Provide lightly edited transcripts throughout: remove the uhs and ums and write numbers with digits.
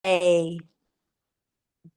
Hey,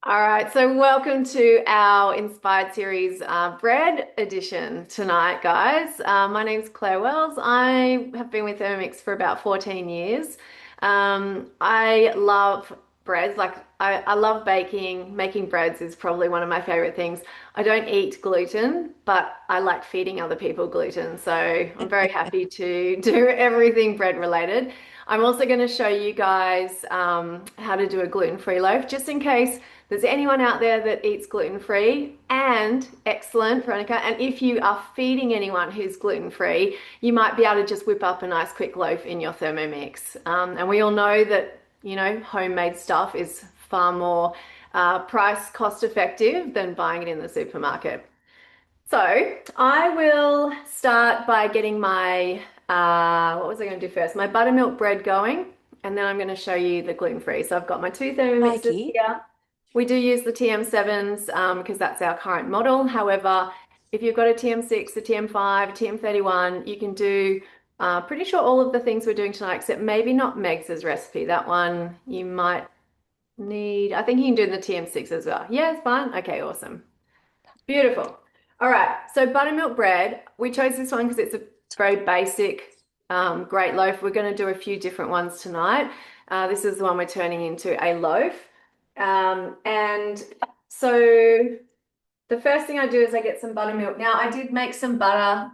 All right, so welcome to our Inspired Series bread edition tonight, guys. My name's Claire Wells. I have been with Thermomix for about 14 years. I love breads, I love baking. Making breads is probably one of my favorite things. I don't eat gluten, but I like feeding other people gluten, so I'm very happy to do everything bread related. I'm also going to show you guys how to do a gluten-free loaf, just in case there's anyone out there that eats gluten-free. And excellent, Veronica. And if you are feeding anyone who's gluten-free, you might be able to just whip up a nice quick loaf in your Thermomix. And we all know that, homemade stuff is far more price cost effective than buying it in the supermarket. So I will start by getting my, what was I going to do first? My buttermilk bread going, and then I'm going to show you the gluten-free. So I've got my two Thermomixes Mikey. here. We do use the TM7s because that's our current model. However, if you've got a TM6, a TM5, a TM31, you can do pretty sure all of the things we're doing tonight, except maybe not Meg's recipe. That one you might need, I think you can do the TM6 as well. Yeah, it's fine. Okay, awesome. Beautiful. All right, so buttermilk bread. We chose this one because it's a very basic, great loaf. We're going to do a few different ones tonight. This is the one we're turning into a loaf. And so the first thing I do is I get some buttermilk. Now, I did make some butter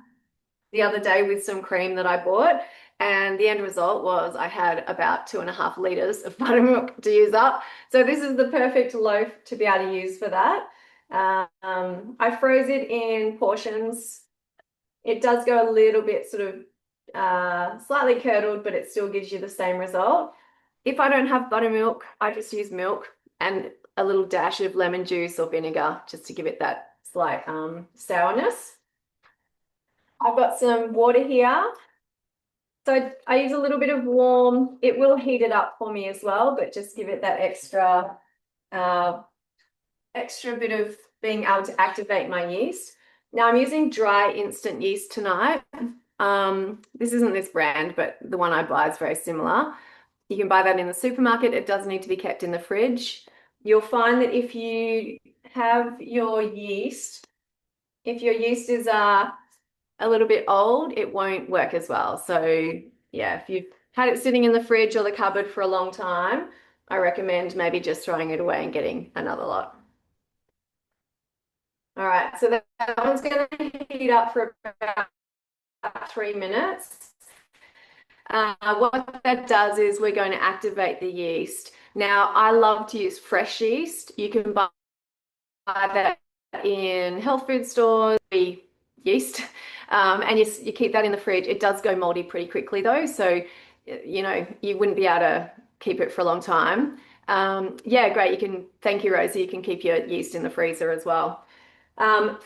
the other day with some cream that I bought, and the end result was I had about 2.5 liters of buttermilk to use up. So this is the perfect loaf to be able to use for that. I froze it in portions. It does go a little bit sort of slightly curdled, but it still gives you the same result. If I don't have buttermilk, I just use milk and a little dash of lemon juice or vinegar just to give it that slight sourness. I've got some water here. So I use a little bit of warm. It will heat it up for me as well, but just give it that uh, extra bit of being able to activate my yeast. Now I'm using dry instant yeast tonight. This isn't this brand, but the one I buy is very similar. You can buy that in the supermarket. It does need to be kept in the fridge. You'll find that if you have your yeast, if your yeast is a little bit old, it won't work as well. So yeah, if you've had it sitting in the fridge or the cupboard for a long time, I recommend maybe just throwing it away and getting another lot. All right, so that one's going to heat up for about 3 minutes. What that does is we're going to activate the yeast. Now, I love to use fresh yeast. You can buy that in health food stores, yeast, and you keep that in the fridge. It does go moldy pretty quickly though, so you wouldn't be able to keep it for a long time. Yeah, great. You can, thank you, Rosie. You can keep your yeast in the freezer as well.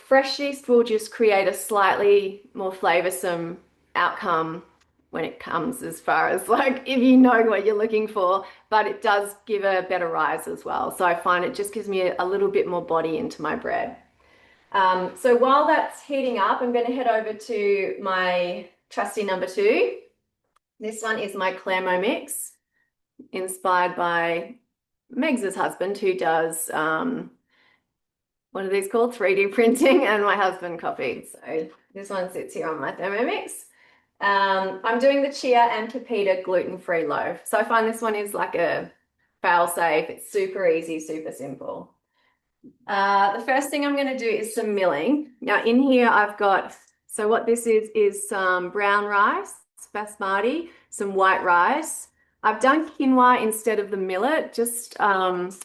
Fresh yeast will just create a slightly more flavorsome outcome when it comes as far as like if you know what you're looking for, but it does give a better rise as well. So I find it just gives me a little bit more body into my bread. So while that's heating up, I'm going to head over to my trusty number two. This one is my Clermo mix, inspired by Meg's husband, who does what are these called? 3D printing, and my husband copied. So this one sits here on my Thermomix. I'm doing the chia and pepita gluten-free loaf. So I find this one is like a fail safe. It's super easy, super simple. The first thing I'm going to do is some milling. Now in here I've got, so what this is some brown rice, basmati, some white rice. I've done quinoa instead of the millet, just quinoa's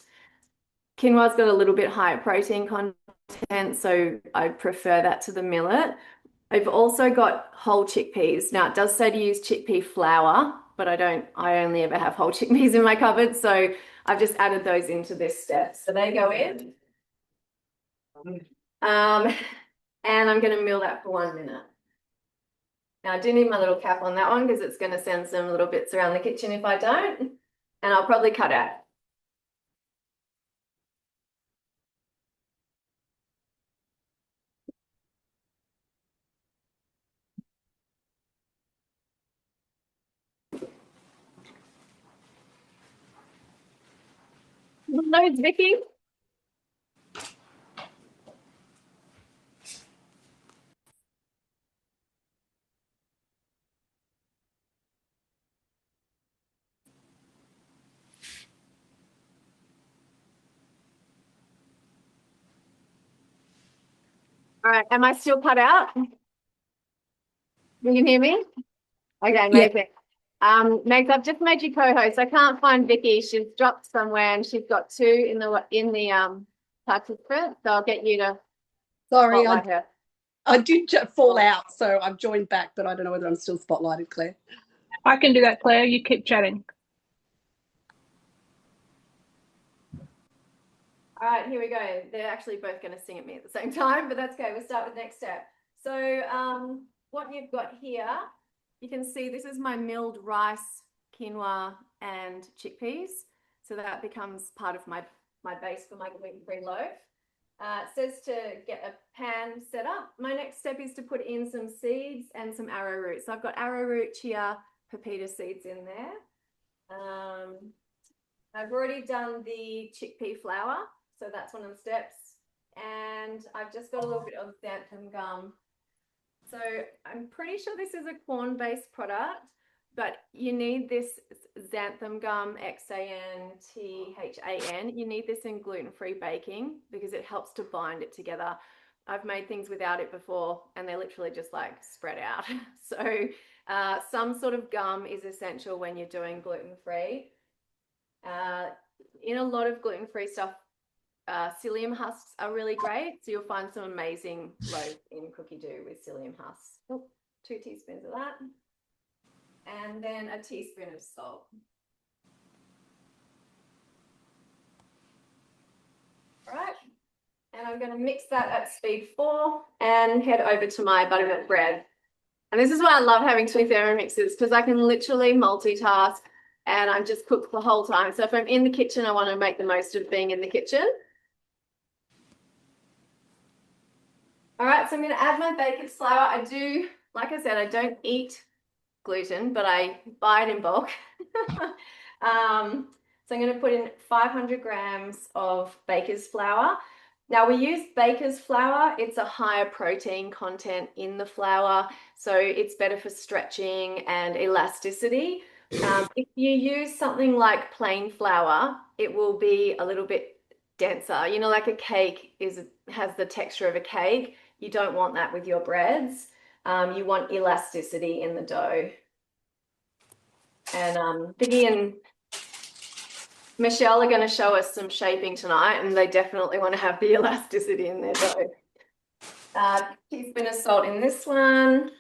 got a little bit higher protein content, so I prefer that to the millet. I've also got whole chickpeas. Now it does say to use chickpea flour, but I only ever have whole chickpeas in my cupboard, so I've just added those into this step. So they go in. Um, and I'm going to mill that for 1 minute. Now I do need my little cap on that one because it's going to send some little bits around the kitchen if I don't, and I'll probably cut out. loads, Vicky. All right, am I still cut out? You can hear me? Okay, amazing. Megs, I've just made you co-host. I can't find Vicky. She's dropped somewhere and she's got two in the participants. So I'll get you to Sorry, spotlight her. I did fall out, so I've joined back, but I don't know whether I'm still spotlighted, Claire. I can do that, Claire. You keep chatting. All right, here we go. They're actually both going to sing at me at the same time, but that's okay. We'll start with next step. So what you've got here, you can see this is my milled rice, quinoa, and chickpeas. So that becomes part of my base for my gluten-free loaf. It says to get a pan set up. My next step is to put in some seeds and some arrowroot. So I've got arrowroot, chia, pepita seeds in there. I've already done the chickpea flour. So that's one of the steps. And I've just got a little bit of xanthan gum. So I'm pretty sure this is a corn-based product, but you need this xanthan gum, Xanthan. You need this in gluten-free baking because it helps to bind it together. I've made things without it before and they're literally just like spread out. So some sort of gum is essential when you're doing gluten-free. In a lot of gluten-free stuff, psyllium husks are really great. So you'll find some amazing loaves in cookie dough with psyllium husks. Oh, 2 teaspoons of that. And then a teaspoon of salt. All right. And I'm going to mix that at speed 4 and head over to my buttermilk bread. And this is why I love having two Thermomixes, because I can literally multitask and I'm just cooked the whole time. So if I'm in the kitchen, I want to make the most of being in the kitchen. All right, so I'm going to add my baker's flour. I do, like I said, I don't eat gluten, but I buy it in bulk. So I'm going to put in 500 grams of baker's flour. Now we use baker's flour. It's a higher protein content in the flour, so it's better for stretching and elasticity. If you use something like plain flour, it will be a little bit denser. You know, like a cake has the texture of a cake. You don't want that with your breads. You want elasticity in the dough. And Vicky and Michelle are going to show us some shaping tonight, and they definitely want to have the elasticity in their dough. Teaspoon of salt in this one.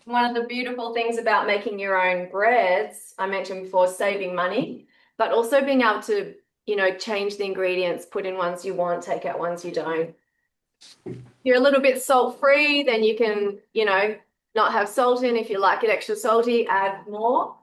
One of the beautiful things about making your own breads, I mentioned before, saving money, but also being able to, you know, change the ingredients, put in ones you want, take out ones you don't. If you're a little bit salt-free, then you can, you know, not have salt in. If you like it extra salty, add more.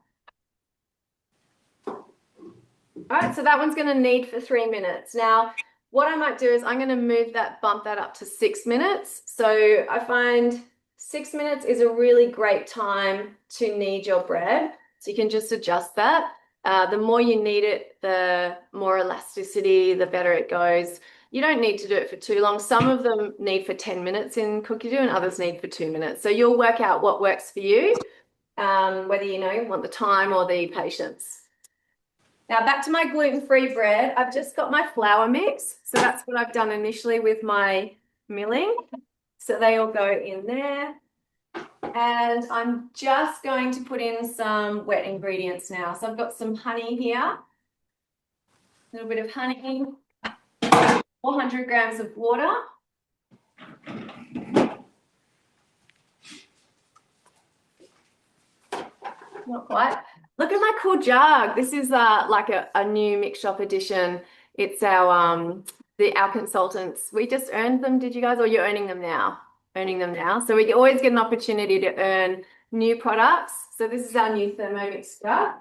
All right, so that one's going to knead for 3 minutes. Now, what I might do is I'm going to bump that up to 6 minutes. So I find 6 minutes is a really great time to knead your bread. So you can just adjust that. The more you knead it, the more elasticity, the better it goes. You don't need to do it for too long. Some of them need for 10 minutes in cookie dough and others need for 2 minutes. So you'll work out what works for you, whether you want the time or the patience. Now back to my gluten-free bread. I've just got my flour mix. So that's what I've done initially with my milling. So they all go in there. And I'm just going to put in some wet ingredients now. So I've got some honey here. A little bit of honey. 400 grams of water. Not quite. Look at my cool jug. This is like a new Mix Shop edition. It's our consultants. We just earned them, did you guys? Or you're earning them now? Earning them now. So we always get an opportunity to earn new products. So this is our new Thermomix jug.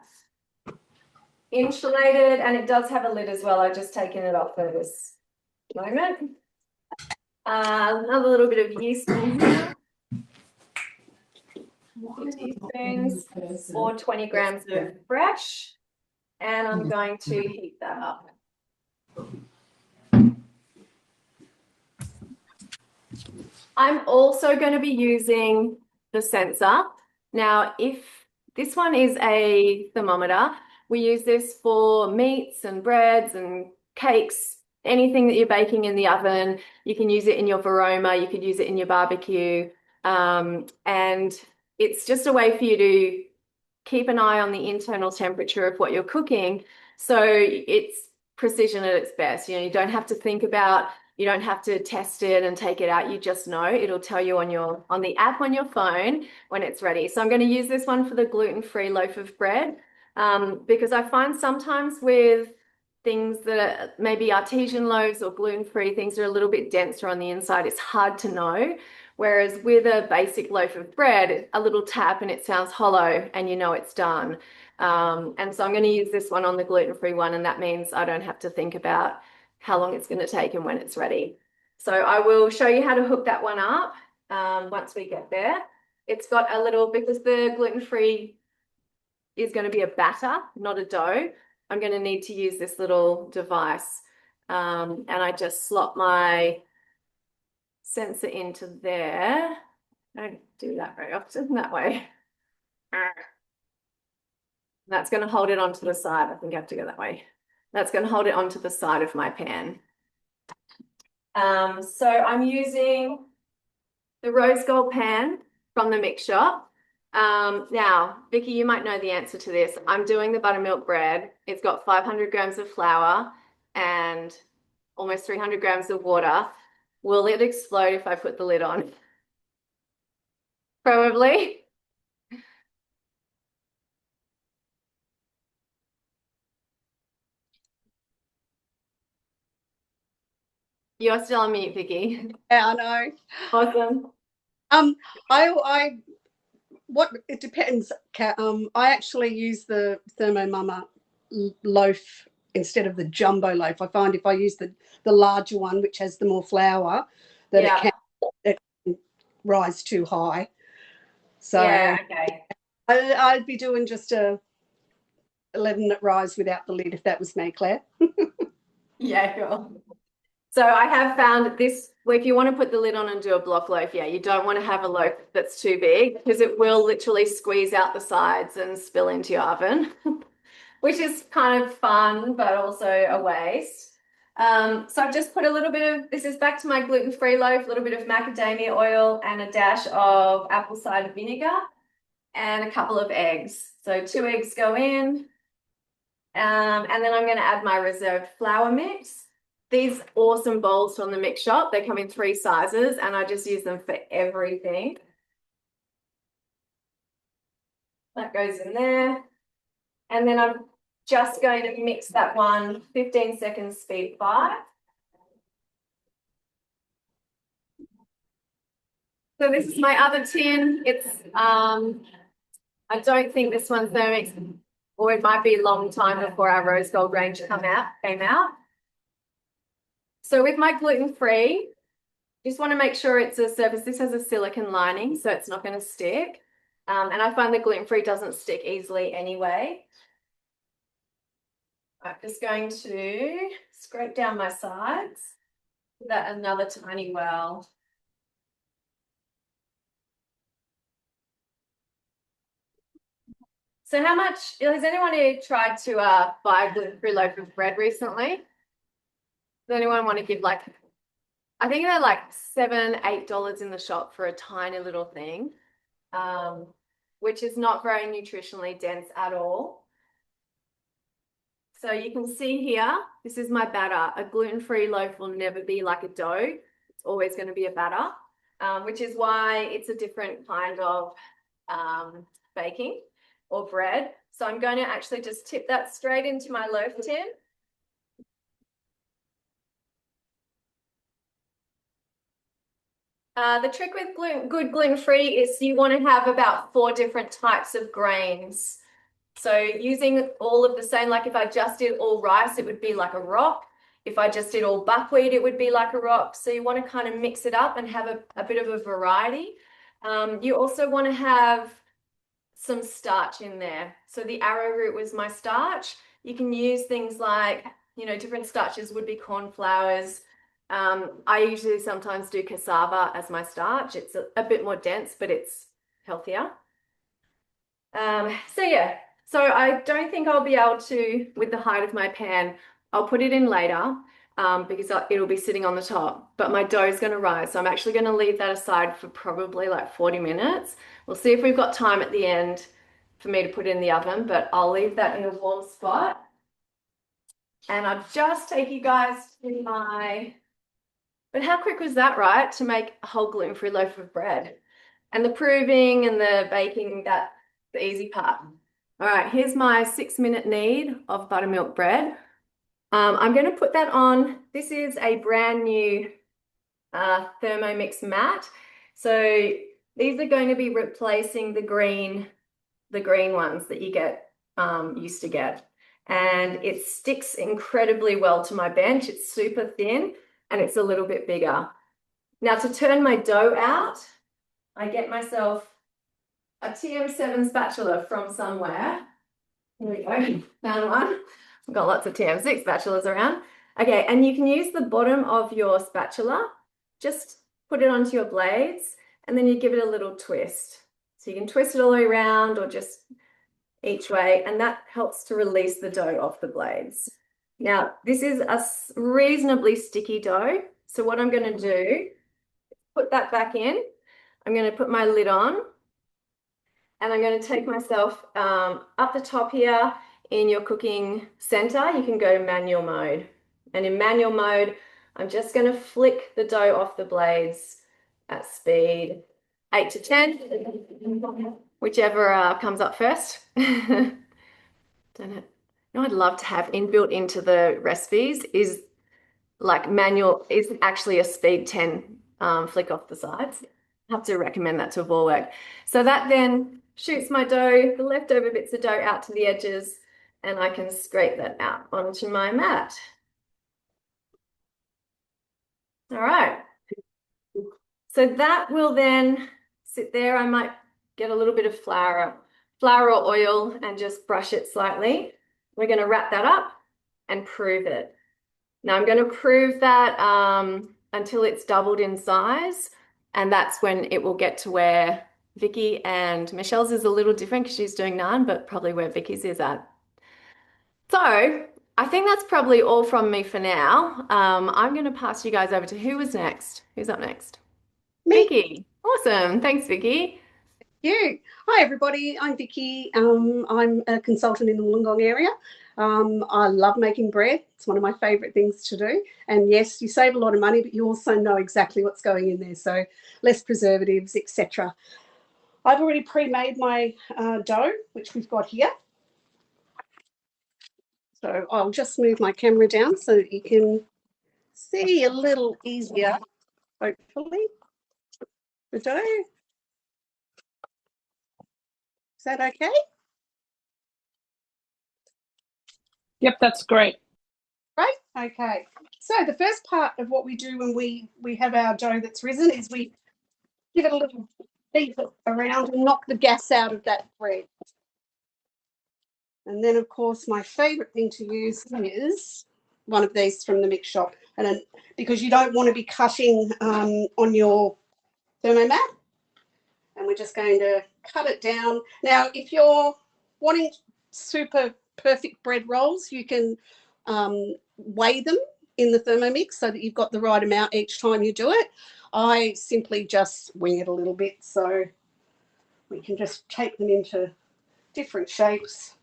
Insulated, and it does have a lid as well. I've just taken it off for this moment. Another little bit of yeast in here. 2 teaspoons or 20 grams of fresh, and I'm going to heat that up. I'm also going to be using the sensor. Now, if this one is a thermometer, we use this for meats and breads and cakes, anything that you're baking in the oven. You can use it in your Varoma, you could use it in your barbecue. And it's just a way for you to keep an eye on the internal temperature of what you're cooking. So it's precision at its best. You know, you don't have to think about, you don't have to test it and take it out. You just know. It'll tell you on the app on your phone when it's ready. So I'm going to use this one for the gluten-free loaf of bread, because I find sometimes with things that are maybe artesian loaves or gluten-free, things are a little bit denser on the inside. It's hard to know. Whereas with a basic loaf of bread, a little tap and it sounds hollow and you know it's done. And so I'm going to use this one on the gluten-free one, and that means I don't have to think about how long it's going to take and when it's ready. So I will show you how to hook that one up once we get there. It's got a little, because the gluten-free is going to be a batter, not a dough, I'm going to need to use this little device. And I just slot my sensor into there. I don't do that very often that way. That's going to hold it onto the side. I think I have to go that way. That's going to hold it onto the side of my pan. So I'm using the rose gold pan from the Mix Shop. Now, Vicky, you might know the answer to this. I'm doing the buttermilk bread. It's got 500 grams of flour and almost 300 grams of water. Will it explode if I put the lid on? Probably. You're still on mute, Vicky. Yeah, I know. Awesome. It depends. I actually use the Thermo Mama loaf instead of the jumbo loaf. I find if I use the larger one, which has the more flour, that it can rise too high. So yeah, okay. I'd be doing just a 11 that rise without the lid if that was me, Claire. Yeah, cool. So I have found this, if you want to put the lid on and do a block loaf, yeah, you don't want to have a loaf that's too big because it will literally squeeze out the sides and spill into your oven, which is kind of fun, but also a waste. So I've just put a little bit of, this is back to my gluten-free loaf, a little bit of macadamia oil and a dash of apple cider vinegar and a couple of eggs. So 2 eggs go in. And then I'm going to add my reserved flour mix. These awesome bowls from the Mix Shop, they come in 3 sizes and I just use them for everything. That goes in there. And then I'm just going to mix that one 15 seconds speed 5. So this is my other tin. It's I don't think this one's Thermomix, or it might be a long time before our rose gold range came out. So with my gluten-free, just want to make sure it's a surface. This has a silicone lining, so it's not going to stick. And I find the gluten-free doesn't stick easily anyway. I'm just going to scrape down my sides. Give that another tiny well. So how much, has anyone here tried to buy a gluten-free loaf of bread recently? Does anyone want to give like, I think they're like $7, $8 in the shop for a tiny little thing, which is not very nutritionally dense at all. So you can see here, this is my batter. A gluten-free loaf will never be like a dough. It's always going to be a batter, which is why it's a different kind of baking or bread. So I'm going to actually just tip that straight into my loaf tin. The trick with good gluten-free is you want to have about 4 different types of grains. So using all of the same, like if I just did all rice, it would be like a rock. If I just did all buckwheat, it would be like a rock. So you want to kind of mix it up and have a bit of a variety. You also want to have some starch in there. So the arrowroot was my starch. You can use things like, different starches would be corn flours. I usually sometimes do cassava as my starch. It's a bit more dense, but it's healthier. So yeah, so I don't think I'll be able to, with the height of my pan, I'll put it in later because it'll be sitting on the top, but my dough is going to rise. So I'm actually going to leave that aside for probably like 40 minutes. We'll see if we've got time at the end for me to put it in the oven, but I'll leave that in a warm spot. And I'll just take you guys to but how quick was that, right? To make a whole gluten-free loaf of bread. And the proving and the baking, that's the easy part. All right, here's my 6-minute knead of buttermilk bread. I'm going to put that on. This is a brand new Thermomix mat. So these are going to be replacing the green ones that you get used to get. And it sticks incredibly well to my bench. It's super thin and it's a little bit bigger. Now to turn my dough out, I get myself a TM7 spatula from somewhere. Here we go, found one. I've got lots of TM6 spatulas around. Okay, and you can use the bottom of your spatula, just put it onto your blades, and then you give it a little twist. So you can twist it all the way around or just each way, and that helps to release the dough off the blades. Now, this is a reasonably sticky dough. So what I'm going to do, put that back in. I'm going to put my lid on, and I'm going to take myself up the top here. In your cooking center, you can go to manual mode. And in manual mode, I'm just going to flick the dough off the blades at speed 8 to 10, whichever comes up first. Don't it? I'd love to have inbuilt into the recipes is like manual is actually a speed 10 flick off the sides. I have to recommend that to avoid work. So that then shoots my dough, the leftover bits of dough out to the edges, and I can scrape that out onto my mat. All right. So that will then sit there. I might get a little bit of flour or oil and just brush it slightly. We're going to wrap that up and prove it. Now I'm going to prove that until it's doubled in size, and that's when it will get to where Vicky and Michelle's is a little different because she's doing naan, but probably where Vicky's is at. So I think that's probably all from me for now. I'm going to pass you guys over to who was next? Who's up next? Me. Vicky. Awesome. Thanks, Vicky. You. Hi, everybody. I'm Vicky. I'm a consultant in the Wollongong area. I love making bread. It's one of my favourite things to do. And yes, you save a lot of money, but you also know exactly what's going in there. So less preservatives, etc. I've already pre-made my dough, which we've got here. So I'll just move my camera down so that you can see a little easier, hopefully, the dough. Is that okay? Yep, that's great. Right. Okay. So the first part of what we do when we have our dough that's risen is we give it a little beat around and knock the gas out of that bread. And then, of course, my favourite thing to use is one of these from the mix shop, and then, because you don't want to be cutting on your Thermomat, and we're just going to cut it down. Now, if you're wanting super perfect bread rolls, you can weigh them in the Thermomix so that you've got the right amount each time you do it. I simply just wing it a little bit, so we can just take them into different shapes.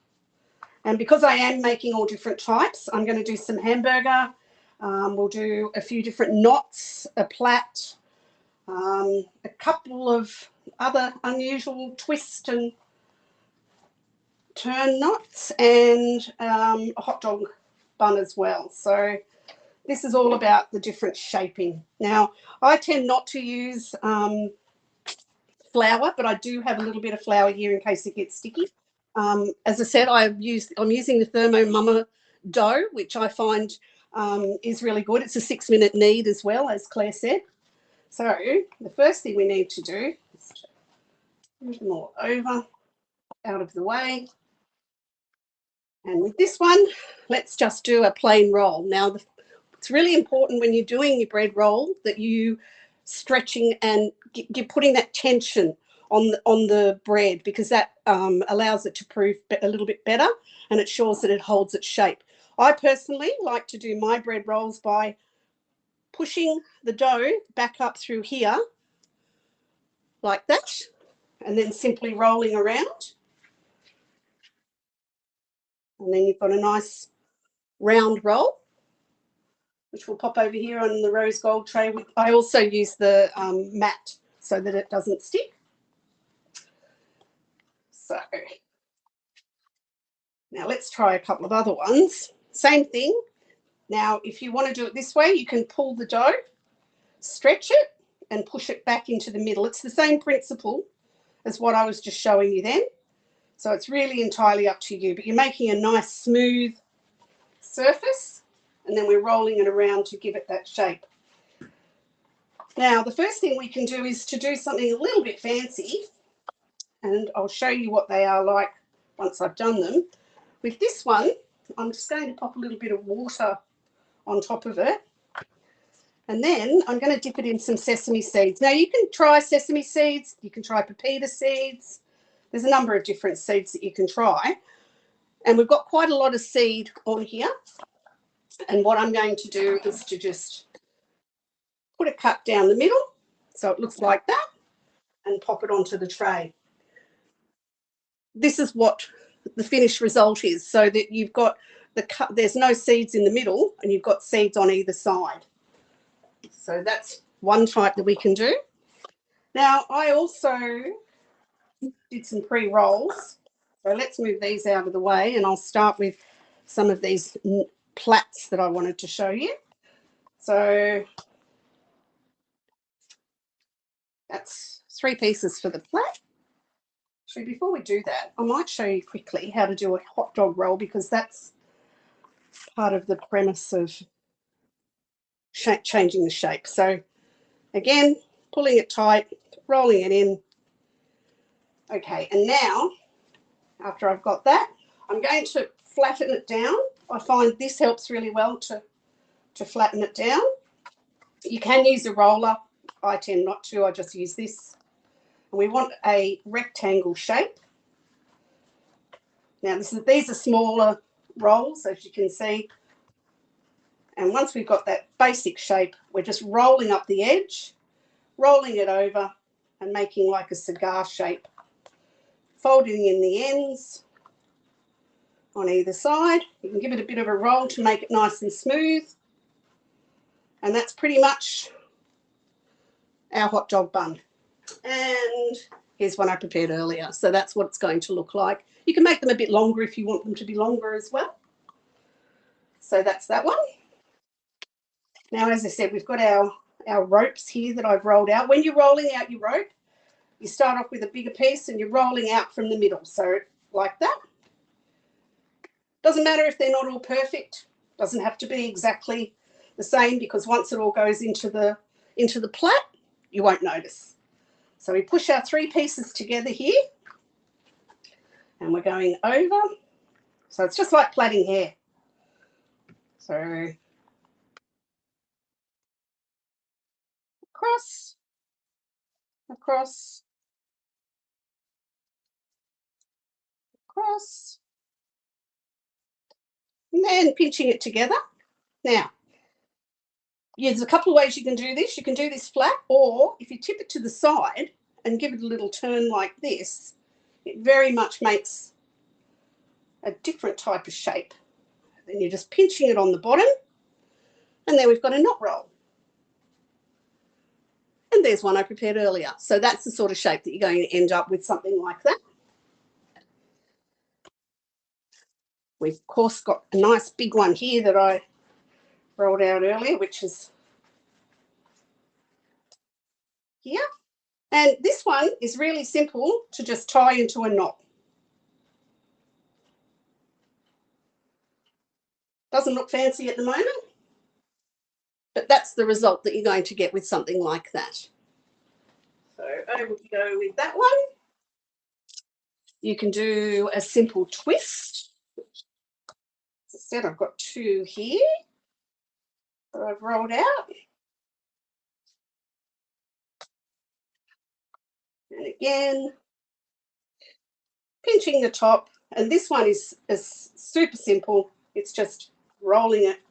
And because I am making all different types, I'm going to do some hamburger. We'll do a few different knots, a plat, a couple of other unusual twist and turn knots, and a hot dog bun as well. So this is all about the different shaping. Now, I tend not to use flour, but I do have a little bit of flour here in case it gets sticky. As I said, I'm using the Thermo Mama dough, which I find is really good. It's a 6-minute knead as well, as Claire said. So the first thing we need to do is move them all over, out of the way. And with this one, let's just do a plain roll. Now, it's really important when you're doing your bread roll that you stretching and you're putting that tension on the bread, because that allows it to proof a little bit better, and it shows that it holds its shape. I personally like to do my bread rolls by pushing the dough back up through here like that, and then simply rolling around. And then you've got a nice round roll, which will pop over here on the rose gold tray. I also use the mat so that it doesn't stick. So now let's try a couple of other ones. Same thing. Now, if you want to do it this way, you can pull the dough, stretch it, and push it back into the middle. It's the same principle as what I was just showing you then. So it's really entirely up to you, but you're making a nice smooth surface, and then we're rolling it around to give it that shape. Now, the first thing we can do is to do something a little bit fancy, and I'll show you what they are like once I've done them. With this one, I'm just going to pop a little bit of water on top of it, and then I'm going to dip it in some sesame seeds. Now, you can try sesame seeds, you can try pepita seeds. There's a number of different seeds that you can try. And we've got quite a lot of seed on here. And what I'm going to do is to just put a cut down the middle so it looks like that, and pop it onto the tray. This is what the finished result is, so that you've got the cut, there's no seeds in the middle, and you've got seeds on either side. So that's one type that we can do. Now, I also did some pre-rolls. So let's move these out of the way, and I'll start with some of these plats that I wanted to show you. So that's 3 pieces for the plat. Actually, before we do that, I might show you quickly how to do a hot dog roll, because that's part of the premise of changing the shape. So again, pulling it tight, rolling it in. Okay, and now, after I've got that, I'm going to flatten it down. I find this helps really well to flatten it down. You can use a roller. I tend not to. I just use this. And we want a rectangle shape. Now, these are smaller rolls, as you can see. And once we've got that basic shape, we're just rolling up the edge, rolling it over, and making like a cigar shape. Folding in the ends on either side. You can give it a bit of a roll to make it nice and smooth. And that's pretty much our hot dog bun. And here's one I prepared earlier. So that's what it's going to look like. You can make them a bit longer if you want them to be longer as well. So that's that one. Now, as I said, we've got our ropes here that I've rolled out. When you're rolling out your rope, you start off with a bigger piece and you're rolling out from the middle. So like that. Doesn't matter if they're not all perfect. Doesn't have to be exactly the same, because once it all goes into the plat, you won't notice. So we push our 3 pieces together here, and we're going over. So it's just like plaiting hair. So across, across, across, and then pinching it together. Now, there's a couple of ways you can do this. You can do this flat, or if you tip it to the side and give it a little turn like this, it very much makes a different type of shape. Then you're just pinching it on the bottom, and there we've got a knot roll. And there's one I prepared earlier. So that's the sort of shape that you're going to end up with, something like that. We've, of course, got a nice big one here that I rolled out earlier, which is here. And this one is really simple to just tie into a knot. Doesn't look fancy at the moment, but that's the result that you're going to get with something like that. So over we go with that one. You can do a simple twist. said, I've got 2 here that I've rolled out. And again, pinching the top. And this one is super simple. It's just rolling it,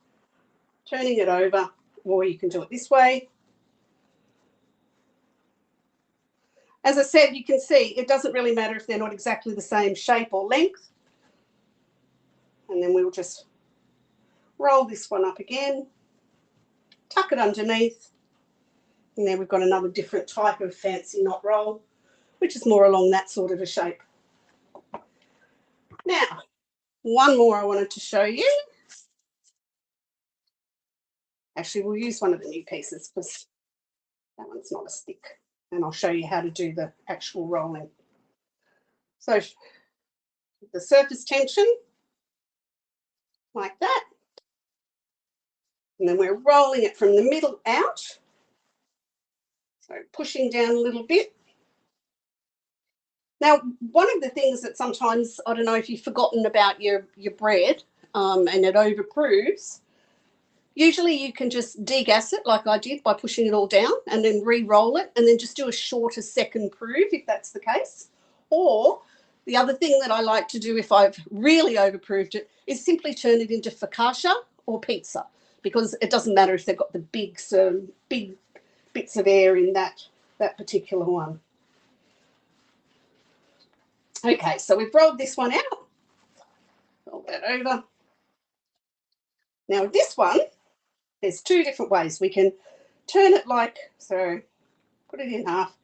turning it over, or you can do it this way. As I said, you can see it doesn't really matter if they're not exactly the same shape or length. And then we'll just roll this one up again, tuck it underneath, and then we've got another different type of fancy knot roll, which is more along that sort of a shape. Now, one more I wanted to show you. Actually, we'll use one of the new pieces because that one's not a stick. And I'll show you how to do the actual rolling. So the surface tension, like that. And then we're rolling it from the middle out. So pushing down a little bit. Now, one of the things that sometimes, I don't know if you've forgotten about your bread and it overproves, usually you can just degas it like I did by pushing it all down and then re-roll it and then just do a shorter second prove if that's the case. Or the other thing that I like to do if I've really overproved it is simply turn it into focaccia or pizza, because it doesn't matter if they've got the big bits of air in that particular one. Okay, so we've rolled this one out. Roll that over. Now this one, there's 2 different ways. We can turn it like, so put it in half,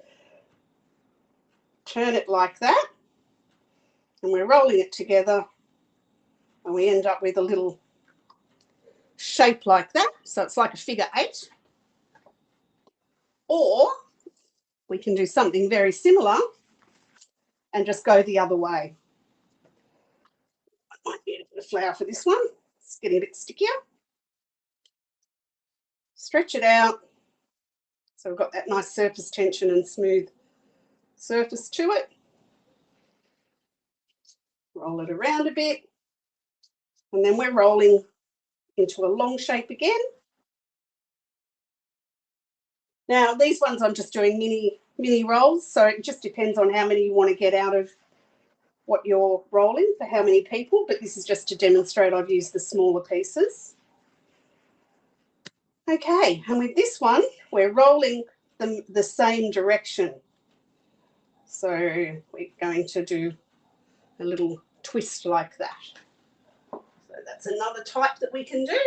turn it like that, and we're rolling it together, and we end up with a little shape like that. So it's like a figure 8. Or we can do something very similar and just go the other way. I might need a bit of flour for this one. It's getting a bit stickier. Stretch it out. So we've got that nice surface tension and smooth surface to it. Roll it around a bit. And then we're rolling into a long shape again. Now, these ones I'm just doing mini rolls, so it just depends on how many you want to get out of what you're rolling for how many people, but this is just to demonstrate I've used the smaller pieces. Okay, and with this one, we're rolling them the same direction. So we're going to do a little twist like that. So that's another type that we can do.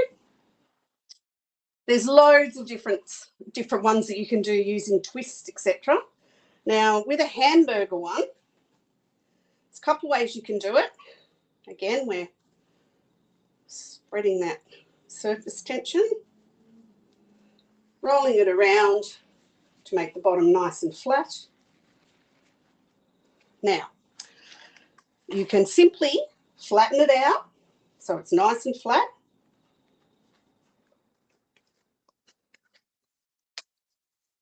There's loads of different ones that you can do using twists, etc. Now, with a hamburger one, there's a couple of ways you can do it. Again, we're spreading that surface tension, rolling it around to make the bottom nice and flat. Now, you can simply flatten it out so it's nice and flat.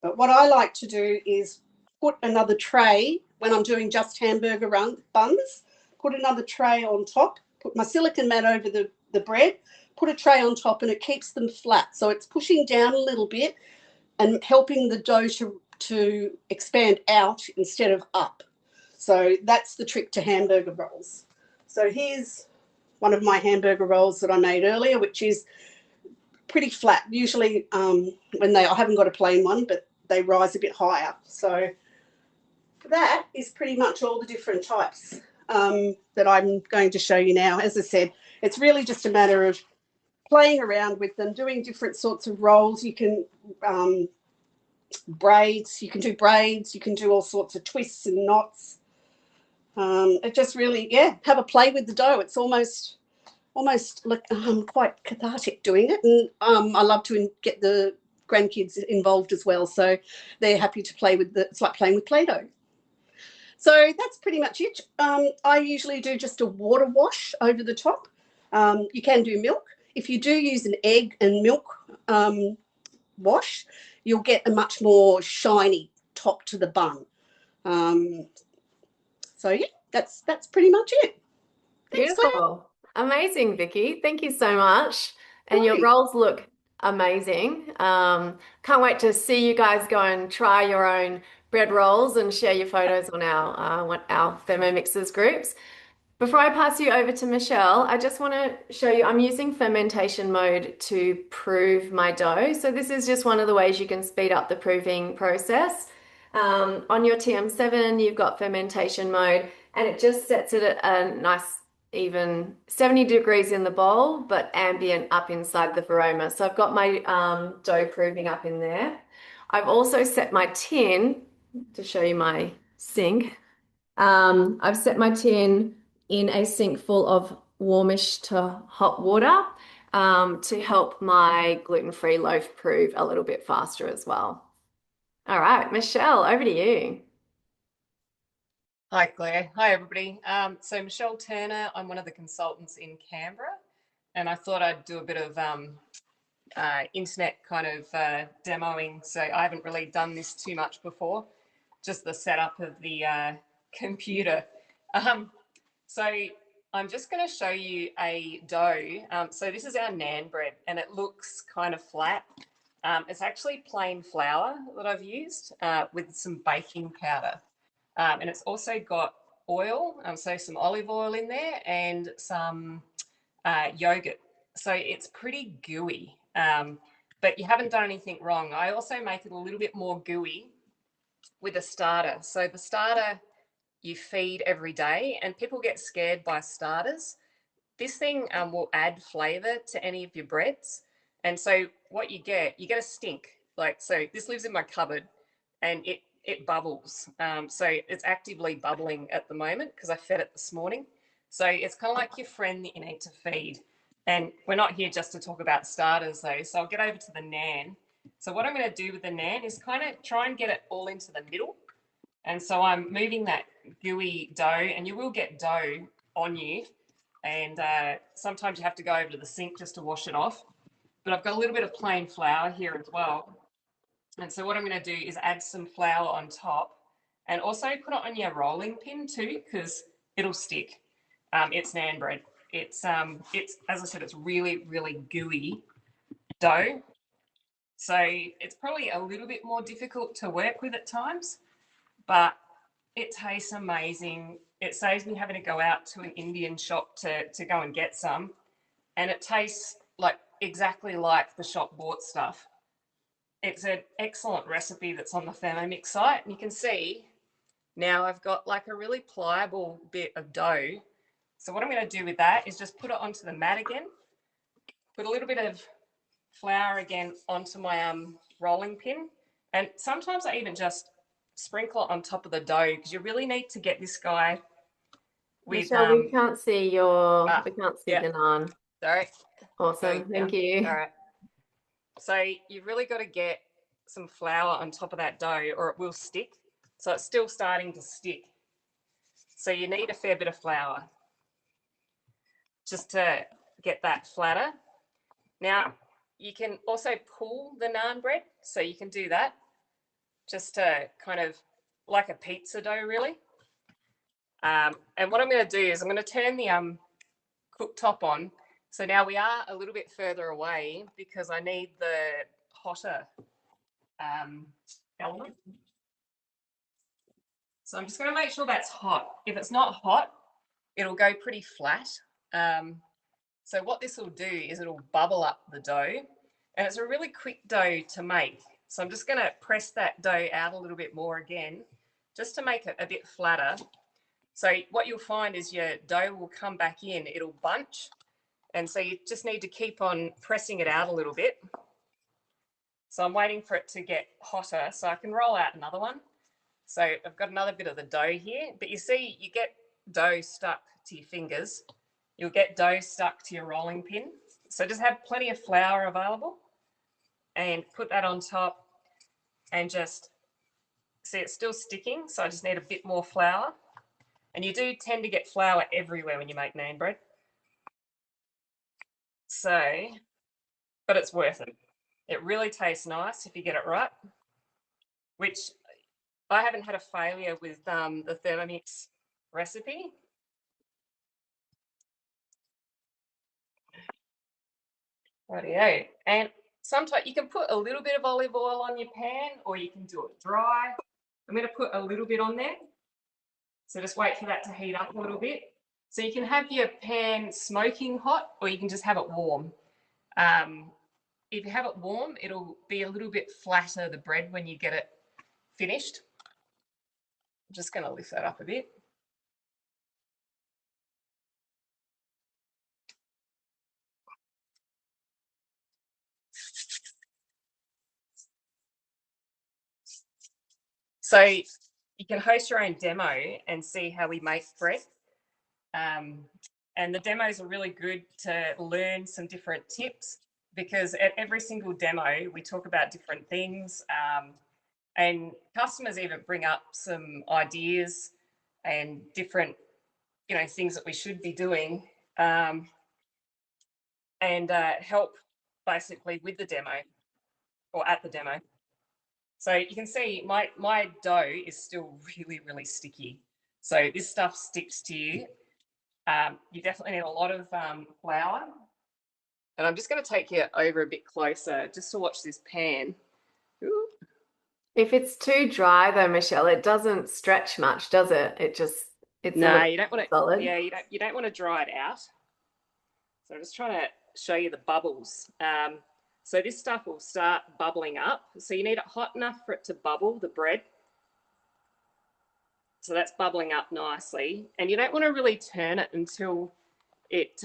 But what I like to do is put another tray, when I'm doing just hamburger buns, put another tray on top, put my silicone mat over the bread, put a tray on top, and it keeps them flat. So it's pushing down a little bit and helping the dough to expand out instead of up. So that's the trick to hamburger rolls. So here's one of my hamburger rolls that I made earlier, which is pretty flat. Usually when I haven't got a plain one, but they rise a bit higher. So that is pretty much all the different types that I'm going to show you now. As I said, it's really just a matter of playing around with them, doing different sorts of rolls. You can braids, you can do all sorts of twists and knots. It just really, have a play with the dough. It's almost like quite cathartic doing it, and I love to get the grandkids involved as well, so they're happy to play with it's like playing with Play-Doh. So that's pretty much it. I usually do just a water wash over the top. You can do milk. If you do use an egg and milk wash, you'll get a much more shiny top to the bun. So yeah, that's pretty much it. Beautiful. Amazing, Vicky. Thank you so much. And your Right. rolls look amazing. Can't wait to see you guys go and try your own bread rolls and share your photos on our Thermomixers groups. Before I pass you over to Michelle, I just want to show you, I'm using fermentation mode to prove my dough. So this is just one of the ways you can speed up the proving process. On your TM7, you've got fermentation mode, and it just sets it at a nice even 70 degrees in the bowl, but ambient up inside the Varoma. So I've got my dough proving up in there. I've also set my tin to show you my sink. I've set my tin in a sink full of warmish to hot water to help my gluten-free loaf prove a little bit faster as well. All right, Michelle, over to you. Hi, Claire. Hi, everybody. So Michelle Turner, I'm one of the consultants in Canberra, and I thought I'd do a bit of internet kind of demoing. So I haven't really done this too much before, just the setup of the computer. So I'm just going to show you a dough. So this is our naan bread, and it looks kind of flat. It's actually plain flour that I've used with some baking powder. And it's also got oil, so some olive oil in there and some yogurt. So it's pretty gooey, but you haven't done anything wrong. I also make it a little bit more gooey with a starter. So the starter you feed every day, and people get scared by starters. This thing will add flavor to any of your breads. And so what you get a stink. Like, so this lives in my cupboard and it bubbles. So it's actively bubbling at the moment because I fed it this morning. So it's kind of like your friend that you need to feed. And we're not here just to talk about starters though. So I'll get over to the naan. So what I'm going to do with the naan is kind of try and get it all into the middle. And so I'm moving that gooey dough, and you will get dough on you. And sometimes you have to go over to the sink just to wash it off. But I've got a little bit of plain flour here as well. And so what I'm going to do is add some flour on top, and also put it on your rolling pin too, because it'll stick. It's naan bread. It's as I said, it's really, really gooey dough. So it's probably a little bit more difficult to work with at times, but it tastes amazing. It saves me having to go out to an Indian shop to go and get some. And it tastes like exactly like the shop bought stuff. It's an excellent recipe that's on the Thermomix site. And you can see now I've got like a really pliable bit of dough. So what I'm going to do with that is just put it onto the mat again, put a little bit of flour again onto my rolling pin. And sometimes I even just sprinkle it on top of the dough because you really need to get this guy with Michelle, we can't see the naan. Sorry. Awesome. Thank you. All right. So you've really got to get some flour on top of that dough or it will stick. So it's still starting to stick. So you need a fair bit of flour just to get that flatter. Now, you can also pull the naan bread. So you can do that just to kind of like a pizza dough, really. And what I'm going to do is I'm going to turn the cooktop on. So now we are a little bit further away because I need the hotter element. So I'm just going to make sure that's hot. If it's not hot, it'll go pretty flat. So what this will do is it'll bubble up the dough, and it's a really quick dough to make. So I'm just going to press that dough out a little bit more again, just to make it a bit flatter. So what you'll find is your dough will come back in, it'll bunch. And so you just need to keep on pressing it out a little bit. So I'm waiting for it to get hotter so I can roll out another one. So I've got another bit of the dough here, but you see you get dough stuck to your fingers. You'll get dough stuck to your rolling pin. So just have plenty of flour available and put that on top and just see it's still sticking. So I just need a bit more flour. And you do tend to get flour everywhere when you make naan bread. So, but it's worth it. It really tastes nice if you get it right, which I haven't had a failure with the Thermomix recipe. Rightio. And sometimes you can put a little bit of olive oil on your pan, or you can do it dry. I'm going to put a little bit on there. So just wait for that to heat up a little bit. So you can have your pan smoking hot, or you can just have it warm. If you have it warm, it'll be a little bit flatter, the bread, when you get it finished. I'm just going to lift that up a bit. So you can host your own demo and see how we make bread. And the demos are really good to learn some different tips, because at every single demo, we talk about different things. And customers even bring up some ideas and different, things that we should be doing, and help basically with the demo or at the demo. So you can see my dough is still really, really sticky. So this stuff sticks to you. You definitely need a lot of flour. And I'm just going to take you over a bit closer just to watch this pan. Ooh. If it's too dry though, Michelle, it doesn't stretch much, does it? It's No, you don't want to. solid. Yeah, you don't want to dry it out. So I'm just trying to show you the bubbles. So this stuff will start bubbling up. So you need it hot enough for it to bubble, the bread. So that's bubbling up nicely. And you don't want to really turn it until it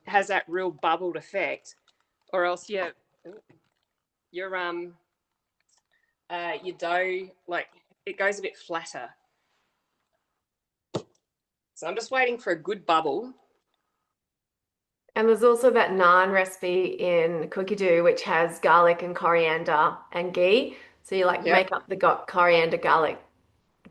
has that real bubbled effect, or else your dough, like, it goes a bit flatter. So I'm just waiting for a good bubble. And there's also that naan recipe in Cookie Dough, which has garlic and coriander and ghee. So you Yep. make up the coriander, garlic,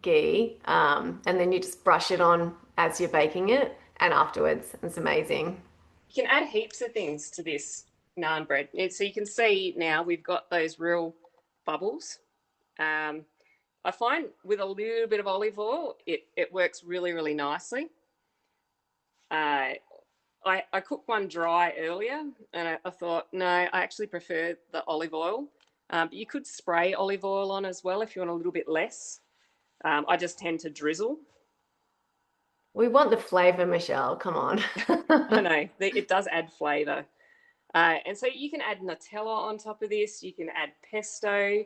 ghee, and then you just brush it on as you're baking it and afterwards. It's amazing. You can add heaps of things to this naan bread. So you can see now we've got those real bubbles. I find with a little bit of olive oil, it works really, really nicely. I cooked one dry earlier, and I thought, no, I actually prefer the olive oil. But you could spray olive oil on as well if you want a little bit less. I just tend to drizzle. We want the flavor, Michelle. Come on. I know, it does add flavour. And so you can add Nutella on top of this. You can add pesto.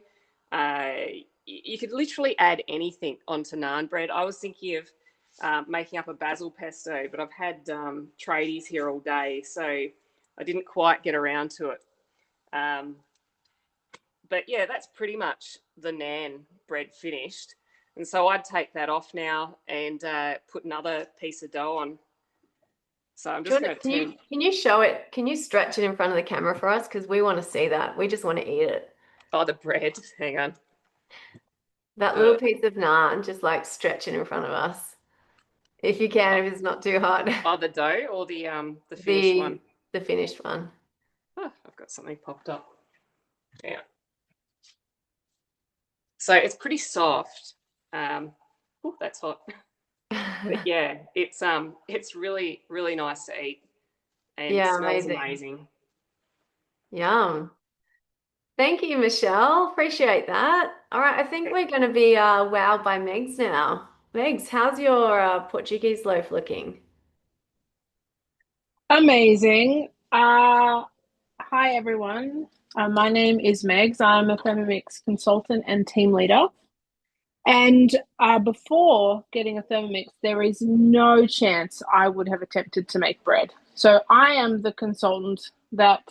You could literally add anything onto naan bread. I was thinking of making up a basil pesto, but I've had tradies here all day, so I didn't quite get around to it. But yeah, that's pretty much the naan bread finished. And so I'd take that off now and put another piece of dough on. So I'm just going to turn. Can you show it? Can you stretch it in front of the camera for us? Because we want to see that. We just want to eat it. Oh, the bread. Hang on. That little piece of naan, just like stretch it in front of us. If you can, if it's not too hot. Oh, the dough or the finished one? The finished one. Oh, I've got something popped up. Yeah. So it's pretty soft. Oh, that's hot. But yeah, it's really, really nice to eat. And it smells amazing. Yum. Thank you, Michelle. Appreciate that. All right, I think we're going to be wowed by Megs now. Megs, how's your Portuguese loaf looking? Amazing. Hi, everyone. My name is Megs. I'm a Thermomix consultant and team leader. And before getting a Thermomix, there is no chance I would have attempted to make bread. So I am the consultant that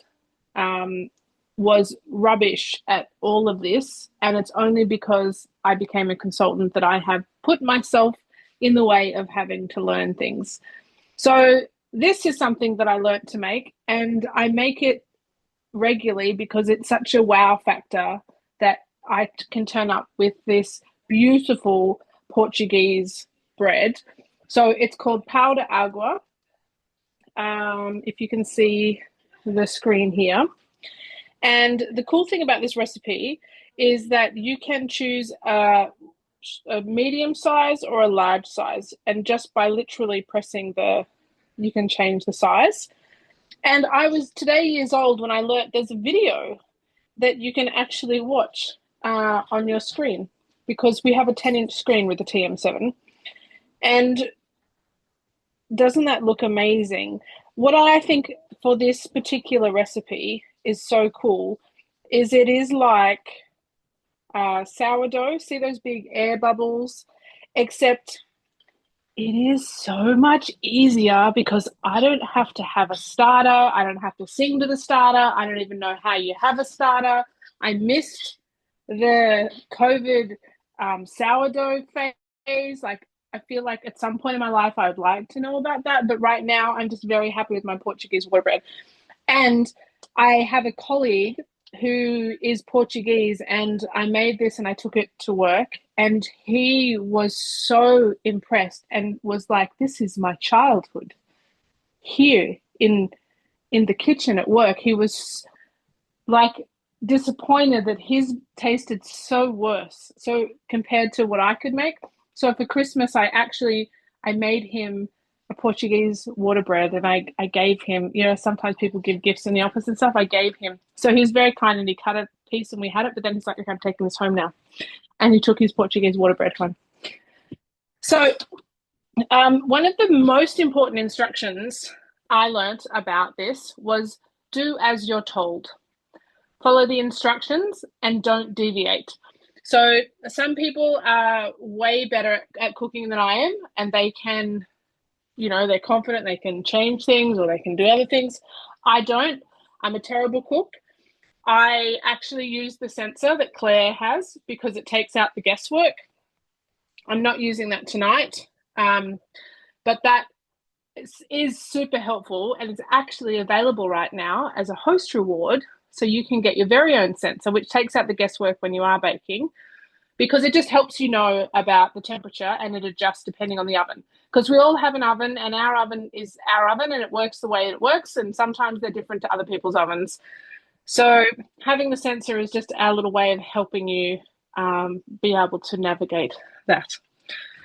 was rubbish at all of this. And it's only because I became a consultant that I have put myself in the way of having to learn things. So this is something that I learned to make, and I make it regularly because it's such a wow factor that I can turn up with this beautiful Portuguese bread. So it's called pão de água. If you can see the screen here. And the cool thing about this recipe is that you can choose a medium size or a large size, and just by literally pressing you can change the size. And I was today years old when I learnt there's a video that you can actually watch on your screen, because we have a 10-inch screen with the TM7. And doesn't that look amazing? What I think for this particular recipe is so cool is it is like sourdough. See those big air bubbles? Except it is so much easier because I don't have to have a starter. I don't have to sing to the starter. I don't even know how you have a starter. I missed the COVID sourdough phase. Like, I feel like at some point in my life I would like to know about that. But right now I'm just very happy with my Portuguese water bread. And I have a colleague who is Portuguese, and I made this and I took it to work, and he was so impressed and was like, this is my childhood. Here in the kitchen at work, he was like disappointed that his tasted so worse, so compared to what I could make. So for Christmas I made him a Portuguese water bread, and I gave him, sometimes people give gifts in the office and stuff. I gave him. So he was very kind, and he cut a piece and we had it, but then he's like, okay, I'm taking this home now. And he took his Portuguese water bread home. So one of the most important instructions I learnt about this was do as you're told. Follow the instructions and don't deviate. So some people are way better at cooking than I am, and they can, they're confident they can change things or they can do other things. I don't. I'm a terrible cook. I actually use the sensor that Claire has because it takes out the guesswork. I'm not using that tonight, but that is super helpful, and it's actually available right now as a host reward. So you can get your very own sensor, which takes out the guesswork when you are baking, because it just helps you know about the temperature, and it adjusts depending on the oven. Because we all have an oven, and our oven is our oven, and it works the way it works, and sometimes they're different to other people's ovens. So having the sensor is just our little way of helping you be able to navigate that.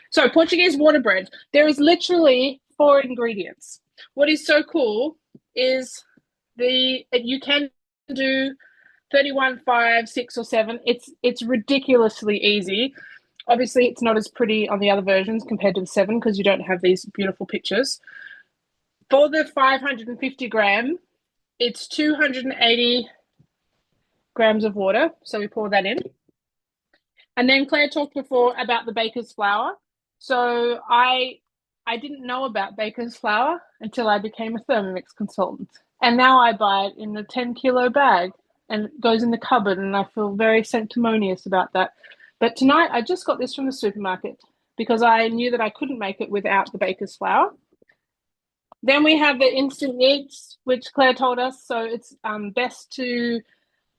So Portuguese water bread, there is literally 4 ingredients. What is so cool is you can do 31, 5, 6, or 7. It's ridiculously easy. Obviously, it's not as pretty on the other versions compared to the 7 because you don't have these beautiful pictures. For the 550 gram, it's 280 grams of water. So we pour that in. And then Claire talked before about the baker's flour. So I didn't know about baker's flour until I became a Thermomix consultant. And now I buy it in a 10-kilo bag, and it goes in the cupboard, and I feel very sanctimonious about that. But tonight I just got this from the supermarket because I knew that I couldn't make it without the baker's flour. Then we have the instant yeast, which Claire told us. So it's best to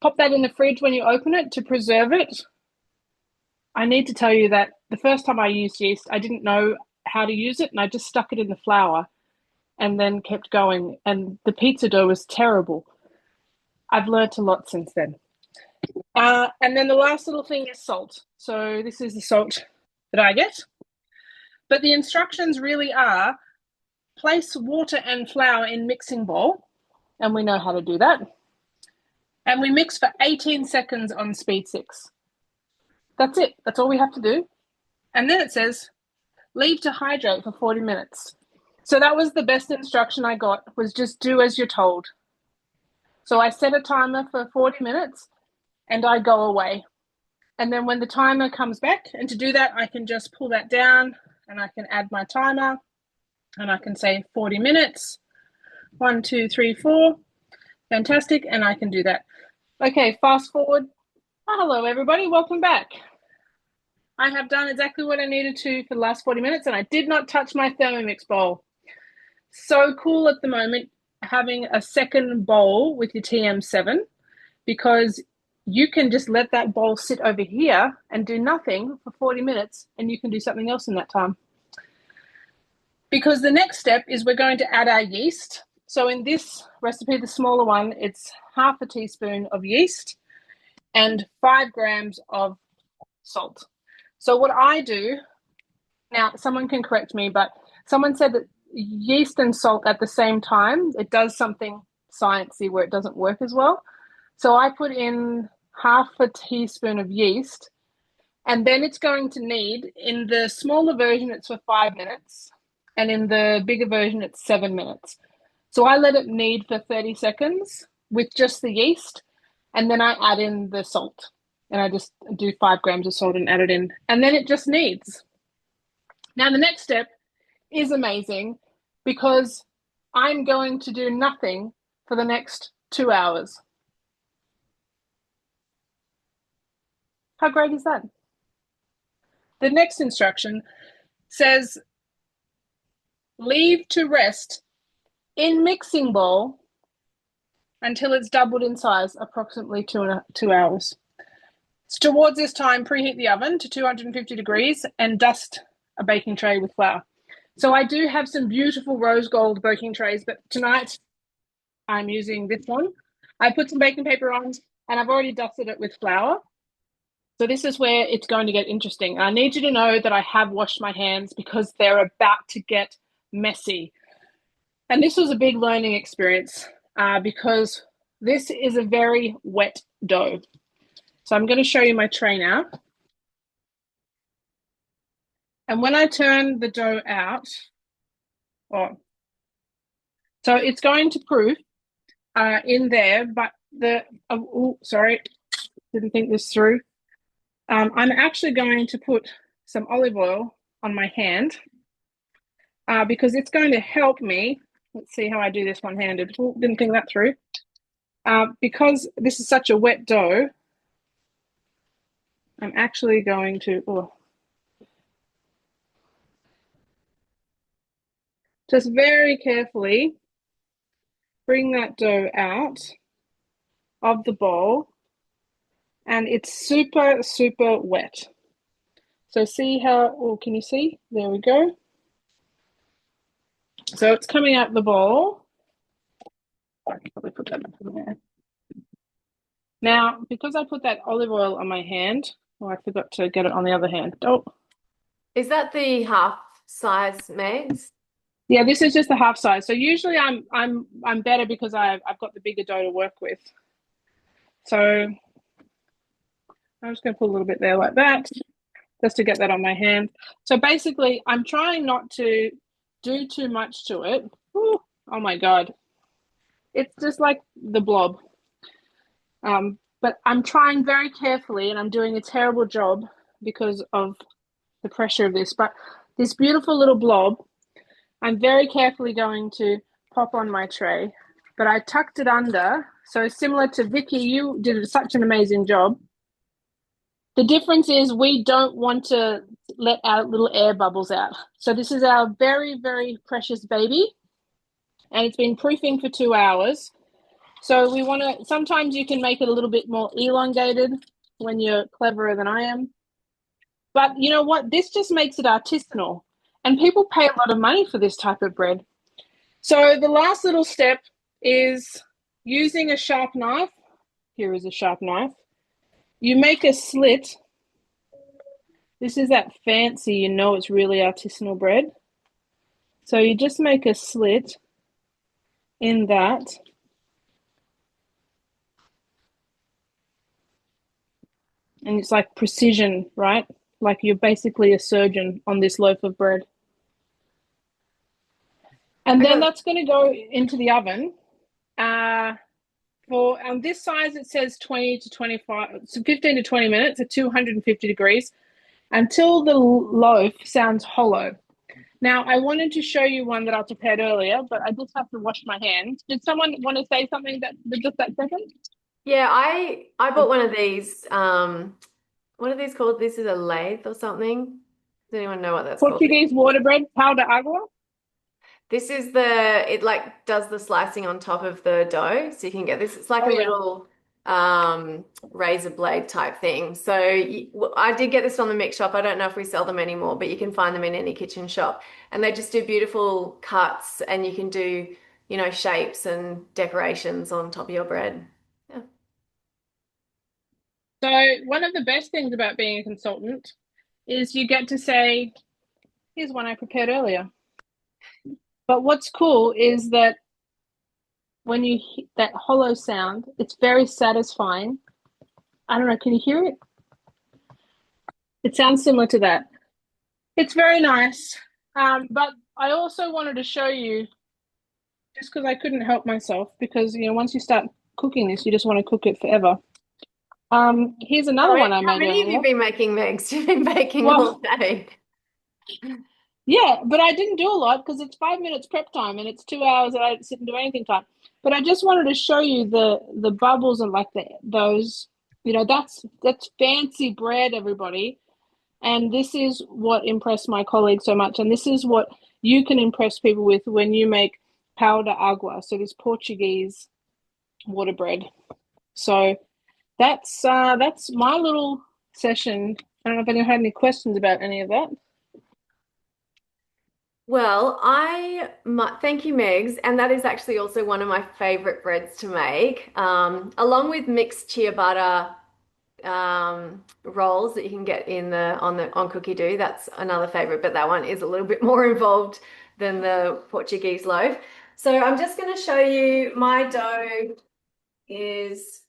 pop that in the fridge when you open it to preserve it. I need to tell you that the first time I used yeast, I didn't know how to use it, and I just stuck it in the flour and then kept going. And the pizza dough was terrible. I've learnt a lot since then. And then the last little thing is salt. So this is the salt that I get. But the instructions really are place water and flour in mixing bowl, and we know how to do that. And we mix for 18 seconds on speed 6. That's it. That's all we have to do. And then it says leave to hydrate for 40 minutes. So that was the best instruction I got, was just do as you're told. So I set a timer for 40 minutes and I go away. And then when the timer comes back, and to do that, I can just pull that down and I can add my timer and I can say 40 minutes, 1, 2, 3, 4. Fantastic. And I can do that. Okay, fast forward. Oh, hello, everybody. Welcome back. I have done exactly what I needed to for the last 40 minutes, and I did not touch my Thermomix bowl. So cool at the moment having a second bowl with your TM7, because you can just let that bowl sit over here and do nothing for 40 minutes, and you can do something else in that time. Because the next step is we're going to add our yeast. So in this recipe, the smaller one, it's half a teaspoon of yeast and 5 grams of salt. So what I do, now someone can correct me, but someone said that yeast and salt at the same time, it does something sciencey where it doesn't work as well. So I put in half a teaspoon of yeast, and then it's going to knead. In the smaller version, it's for 5 minutes, and in the bigger version, it's 7 minutes. So I let it knead for 30 seconds with just the yeast, and then I add in the salt. And I just do 5 grams of salt and add it in, and then it just kneads. Now, the next step is amazing because I'm going to do nothing for the next 2 hours. How great is that? The next instruction says, leave to rest in mixing bowl until it's doubled in size, approximately 2 hours. So towards this time, preheat the oven to 250 degrees and dust a baking tray with flour. So I do have some beautiful rose gold baking trays, but tonight I'm using this one. I put some baking paper on and I've already dusted it with flour. So this is where it's going to get interesting. I need you to know that I have washed my hands because they're about to get messy. And this was a big learning experience because this is a very wet dough. So I'm going to show you my tray now. And when I turn the dough out, so it's going to proof in there, but sorry, didn't think this through. I'm actually going to put some olive oil on my hand because it's going to help me. Let's see how I do this one-handed. Didn't think that through. Because this is such a wet dough, I'm actually going to just very carefully bring that dough out of the bowl, and it's super, super wet. So see how, can you see? There we go. So it's coming out the bowl. I can probably put that back in there. Now, because I put that olive oil on my hand, I forgot to get it on the other hand. Oh. Is that the half size, Megs? Yeah, this is just the half size. So usually I'm better because I've got the bigger dough to work with. So I'm just going to put a little bit there like that, just to get that on my hand. So basically, I'm trying not to do too much to it. Ooh, oh my God. It's just like the blob. But I'm trying very carefully, and I'm doing a terrible job because of the pressure of this. But this beautiful little blob, I'm very carefully going to pop on my tray, but I tucked it under. So similar to Vicky, you did such an amazing job. The difference is we don't want to let our little air bubbles out. So this is our very, very precious baby, and it's been proofing for 2 hours. So we want to, sometimes you can make it a little bit more elongated when you're cleverer than I am. But you know what? This just makes it artisanal. And people pay a lot of money for this type of bread. So the last little step is using a sharp knife. Here is a sharp knife. You make a slit. This is that fancy, you know it's really artisanal bread. So you just make a slit in that. And it's like precision, right? Like you're basically a surgeon on this loaf of bread. And then that's going to go into the oven. For on this size, it says 20 to 25, so 15 to 20 minutes at 250 degrees until the loaf sounds hollow. Now, I wanted to show you one that I prepared earlier, but I just have to wash my hands. Did someone want to say something just that second? Yeah, I bought one of these. What are these called? This is a lathe or something. Does anyone know what that's called? Portuguese water bread, pau de agua. This is it like does the slicing on top of the dough. So you can get this. It's like a little razor blade type thing. So I did get this from the mix shop. I don't know if we sell them anymore, but you can find them in any kitchen shop. And they just do beautiful cuts, and you can do, shapes and decorations on top of your bread. Yeah. So one of the best things about being a consultant is you get to say, here's one I prepared earlier. But what's cool is that when you hear that hollow sound, it's very satisfying. I don't know, can you hear it? It sounds similar to that. It's very nice. But I also wanted to show you, just because I couldn't help myself, because once you start cooking this, you just want to cook it forever. Here's another one I How made many have you earlier. been making, Megs? You've been baking Well, all day. yeah, but I didn't do a lot because it's 5 minutes prep time and it's 2 hours that I sit and do anything time. But I just wanted to show you the bubbles and like those, that's fancy bread, everybody. And this is what impressed my colleagues so much. And this is what you can impress people with when you make pão de água, so this Portuguese water bread. So that's my little session. I don't know if anyone had any questions about any of that. Well, thank you, Megs, and that is actually also one of my favorite breads to make, along with mixed ciabatta rolls that you can get on Cookie Dough. That's another favorite, but that one is a little bit more involved than the Portuguese loaf. So I'm just going to show you my dough is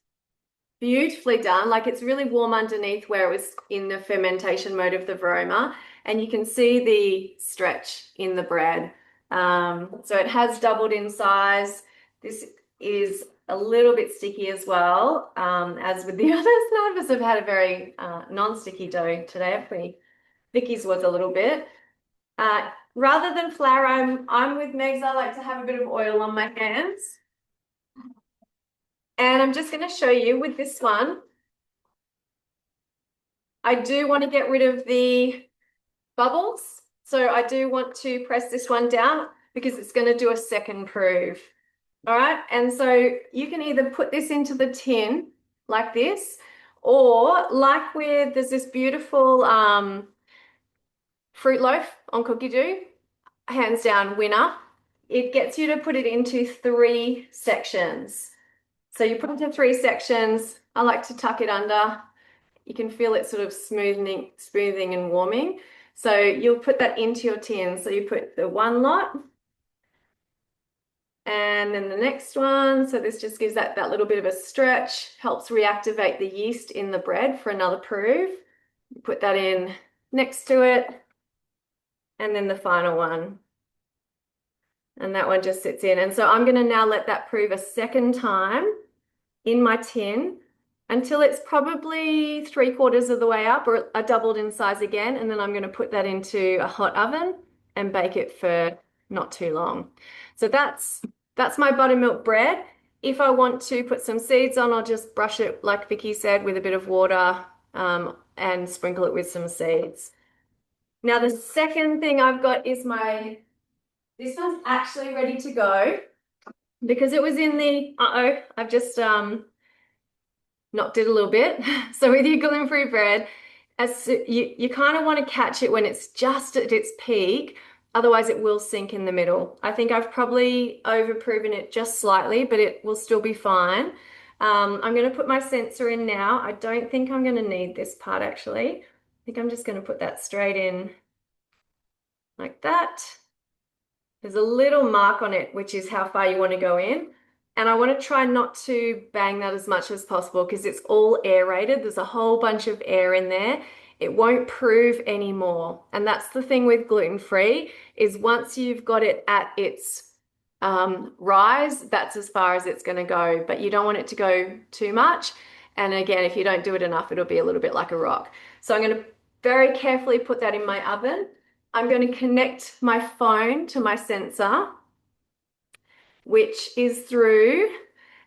beautifully done. Like it's really warm underneath where it was in the fermentation mode of the Varoma, and you can see the stretch in the bread. So it has doubled in size. This is a little bit sticky as well, as with the others. None of us have had a very non-sticky dough today. Vicky's was a little bit. Rather than flour, I'm with Megs. I like to have a bit of oil on my hands. And I'm just going to show you with this one. I do want to get rid of the bubbles. So I do want to press this one down because it's going to do a second proof. All right. And so you can either put this into the tin like this, or there's this beautiful fruit loaf on Cookie Dough, hands down winner. It gets you to put it into 3 sections. So you put it into 3 sections. I like to tuck it under. You can feel it sort of smoothing and warming. So you'll put that into your tin. So you put the one lot and then the next one. So this just gives that little bit of a stretch, helps reactivate the yeast in the bread for another proof. You put that in next to it. And then the final one. And that one just sits in. And so I'm going to now let that prove a second time in my tin until it's probably 3/4 of the way up or doubled in size again. And then I'm going to put that into a hot oven and bake it for not too long. So that's my buttermilk bread. If I want to put some seeds on, I'll just brush it, like Vicky said, with a bit of water and sprinkle it with some seeds. Now, the second thing I've got is this one's actually ready to go because it was in the, I've just knocked it a little bit. So with your gluten-free bread, you kind of want to catch it when it's just at its peak, otherwise it will sink in the middle. I think I've probably overproven it just slightly, but it will still be fine. I'm going to put my sensor in now. I don't think I'm going to need this part actually. I think I'm just going to put that straight in like that. There's a little mark on it, which is how far you want to go in. And I want to try not to bang that as much as possible because it's all aerated. There's a whole bunch of air in there. It won't prove anymore. And that's the thing with gluten-free is once you've got it at its rise, that's as far as it's going to go. But you don't want it to go too much. And again, if you don't do it enough, it'll be a little bit like a rock. So I'm going to very carefully put that in my oven. I'm going to connect my phone to my sensor, which is through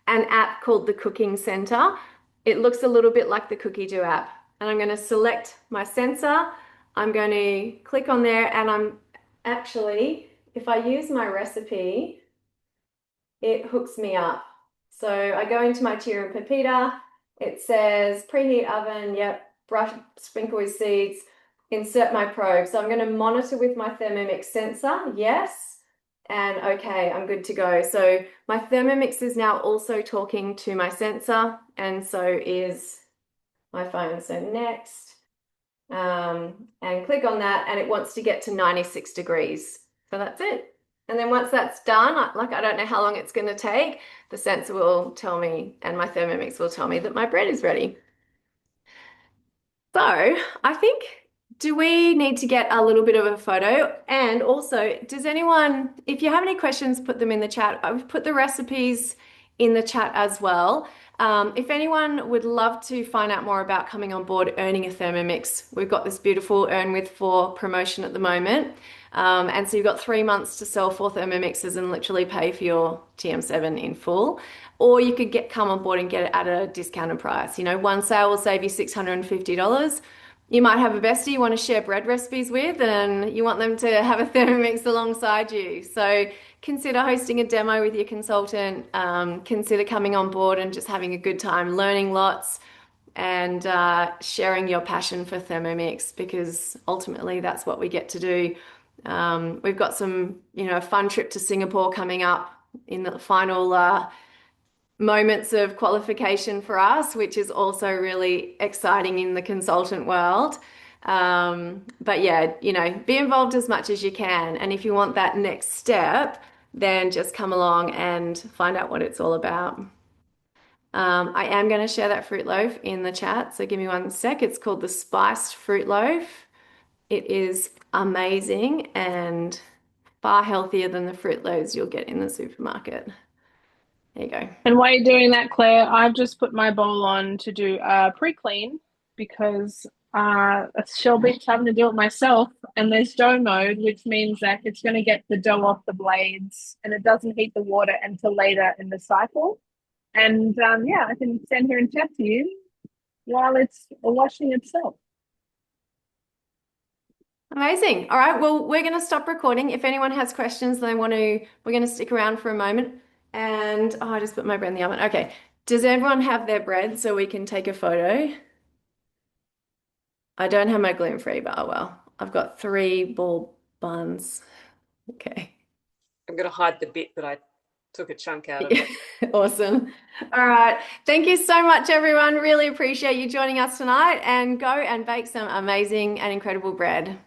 an app called the Cooking Center. It looks a little bit like the Cookie Dough app. And I'm going to select my sensor. I'm going to click on there and I'm actually, if I use my recipe, it hooks me up. So I go into my Tia and Pepita. It says preheat oven, yep, brush, sprinkle with seeds, insert my probe. So I'm going to monitor with my Thermomix sensor, yes, and okay, I'm good to go. So my Thermomix is now also talking to my sensor, and so is my phone. So next, and click on that, and it wants to get to 96 degrees. So that's it. And then once that's done, I don't know how long it's going to take, the sensor will tell me and my Thermomix will tell me that my bread is ready. So I think, do we need to get a little bit of a photo? And also, does anyone, if you have any questions, put them in the chat. I've put the recipes in the chat as well. If anyone would love to find out more about coming on board earning a Thermomix, we've got this beautiful Earn With 4 promotion at the moment. And so you've got 3 months to sell 4 Thermomixes and literally pay for your TM7 in full. Or you could come on board and get it at a discounted price. You know, one sale will save you $650. You might have a bestie you want to share bread recipes with and you want them to have a Thermomix alongside you. So consider hosting a demo with your consultant. Consider coming on board and just having a good time, learning lots and sharing your passion for Thermomix, because ultimately that's what we get to do. We've got some, a fun trip to Singapore coming up in the final moments of qualification for us, which is also really exciting in the consultant world. But yeah, be involved as much as you can. And if you want that next step, then just come along and find out what it's all about. I am going to share that fruit loaf in the chat, so give me 1 sec. It's called the Spiced Fruit Loaf. It is amazing and far healthier than the fruit loaves you'll get in the supermarket. There you go. And while you're doing that, Claire, I've just put my bowl on to do a pre-clean because Shelby's having to do it myself, and there's dough mode, which means that it's going to get the dough off the blades and it doesn't heat the water until later in the cycle. And yeah, I can stand here and chat to you while it's washing itself. Amazing. All right, well, we're going to stop recording. If anyone has questions, we're going to stick around for a moment. And I just put my bread in the oven. Okay. Does everyone have their bread so we can take a photo? I don't have my gluten-free, but oh well. I've got 3 ball buns. Okay. I'm going to hide the bit that I took a chunk out of it. Awesome. All right. Thank you so much, everyone. Really appreciate you joining us tonight, and go and bake some amazing and incredible bread.